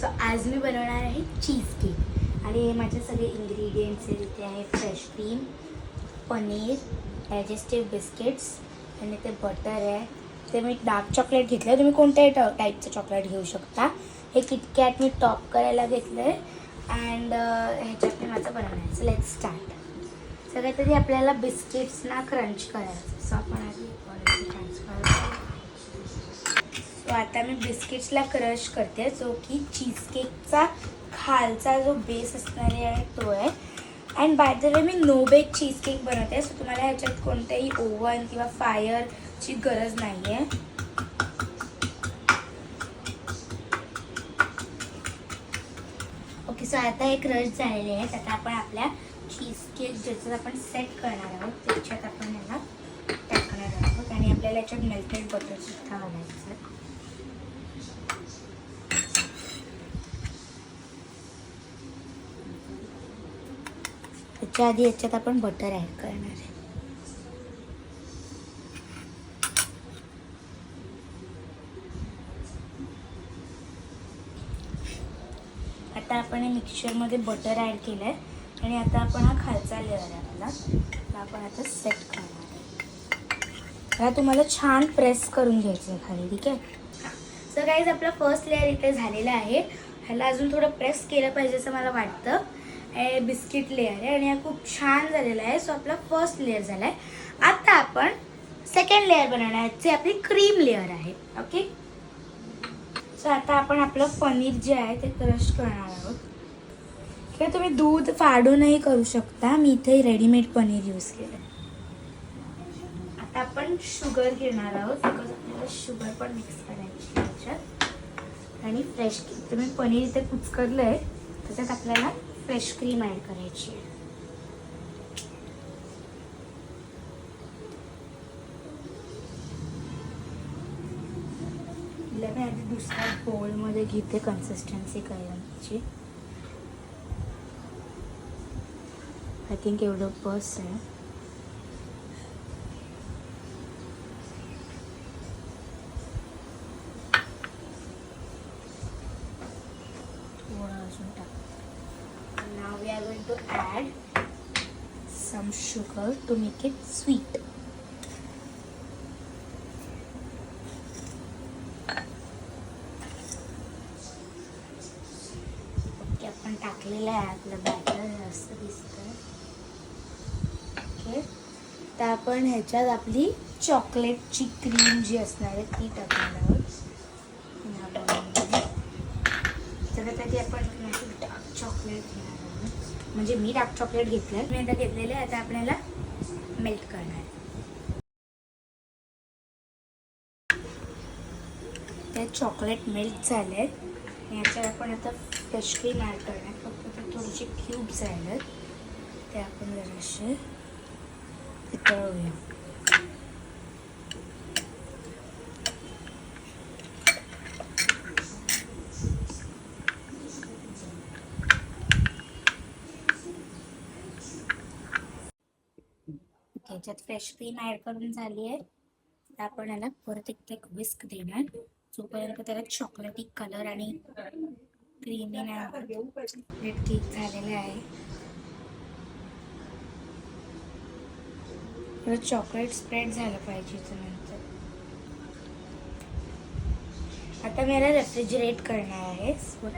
So आज मी बनवणार आहे चीज केक आणि माझे सगळे इंग्रेडियंट्स इथे आहे fresh cream, paneer, digestive biscuits आणि ते बटर आहे. ते मी डार्क चॉकलेट घेतलं आहे. तुम्ही कोणत्याही टाईपचं चॉकलेट घेऊ शकता. हे किटकॅट मी टॉप करायला घेतलं आहे अँड ह्याच्यात मी माझं बनवण्याचं. Let's start. सगळ्यात आधी आपल्याला बिस्किट्सना क्रंच करायचं. सो आपण आधी ट्रान्सफर. सो आता मी बिस्किट्सला क्रश करते जो की चीज केकचा खालचा जो बेस असणार आहे तो आहे. अँड बाय द वे मी नो बेक चीज केक बनवते. सो तुम्हाला ह्याच्यात कोणतेही ओव्हन किंवा फायरची गरज नाही आहे. ओके, सो आता हे क्रश झालेले आहेत. आता आपण आपल्या चीज केक ज्याच्यात आपण सेट करणार आहोत त्याच्यात आपण ह्याला टाकणार आहोत आणि आपल्याला याच्यात मेल्टेड बटर सुद्धा घालायचं. त्याच्या आधी याच्यात आपण बटर ॲड करणार आहे. आता आपण हे मिक्सचरमध्ये बटर ॲड केलं आहे आणि आता आपण हा खालचा लेअर आहे आपला आपण आता सेट करणार आहे. आता तुम्हाला छान प्रेस करून घ्यायचं आहे खाली. ठीक आहे. सो गाईज आपला फर्स्ट लेअर इथे झालेला आहे. ह्याला अजून थोडं प्रेस केलं पाहिजे असं मला वाटतं. हे बिस्किट लेअर आहे आणि हा खूप छान झालेला आहे. सो आपला फर्स्ट लेअर झाला आहे. आता आपण सेकंड लेअर बनवणार आहे जे आपली क्रीम लेअर आहे. ओके, सो आता आपण आपलं पनीर जे आहे ते क्रश करणार आहोत. किंवा तुम्ही दूध फाडूनही करू शकता. मी इथे रेडीमेड पनीर यूज केलं आहे. आता आपण शुगर घेणार आहोत बिकॉज आपल्याला शुगर पण मिक्स करायची त्याच्यात. आणि फ्रेश क्रीम तुम्ही पनीर इथे कुचकरलं आहे त्याच्यात आपल्याला फ्रेश क्रीम ॲड करायची आहे. मी आधी दुसऱ्या बोलमध्ये घेते कन्सिस्टन्सी करायची. आय थिंक एवढं बस आहे. थोडं अजून टाक. Now we are going to add some sugar to make it sweet. आपण टाकलेलं आहे आपलं बॅटर जास्त दिसतंय. ओके, तर आपण ह्याच्यात आपली चॉकलेटची क्रीम जी असणार आहे ती टाकणार आहोत. सगळ्यात आधी आपण डार्क चॉकलेट घेणार आहोत. म्हणजे मी डार्क चॉकलेट घेतलं मी आता घेतलेलं आहे. आता आपल्याला मेल्ट करणार आहे. ते चॉकलेट मेल्ट झाले आहेत. याच्यात आपण आता फ्रेश क्रीम ॲड करणार. फक्त ते थोडेसे क्यूब्स राहिलेत ते आपण जरासे वितळूया. याच्यात फ्रेश क्रीम ॲड करून झाली आहे. तर आपण याला परत एक विस्क देणार जोपर्यंत त्याला चॉकलेटी कलर आणि क्रीमी चॉकलेट केक झालेला आहे. परत चॉकलेट स्प्रेड झालं पाहिजे. नंतर आता मी याला रेफ्रिजरेट करणार आहे फॉर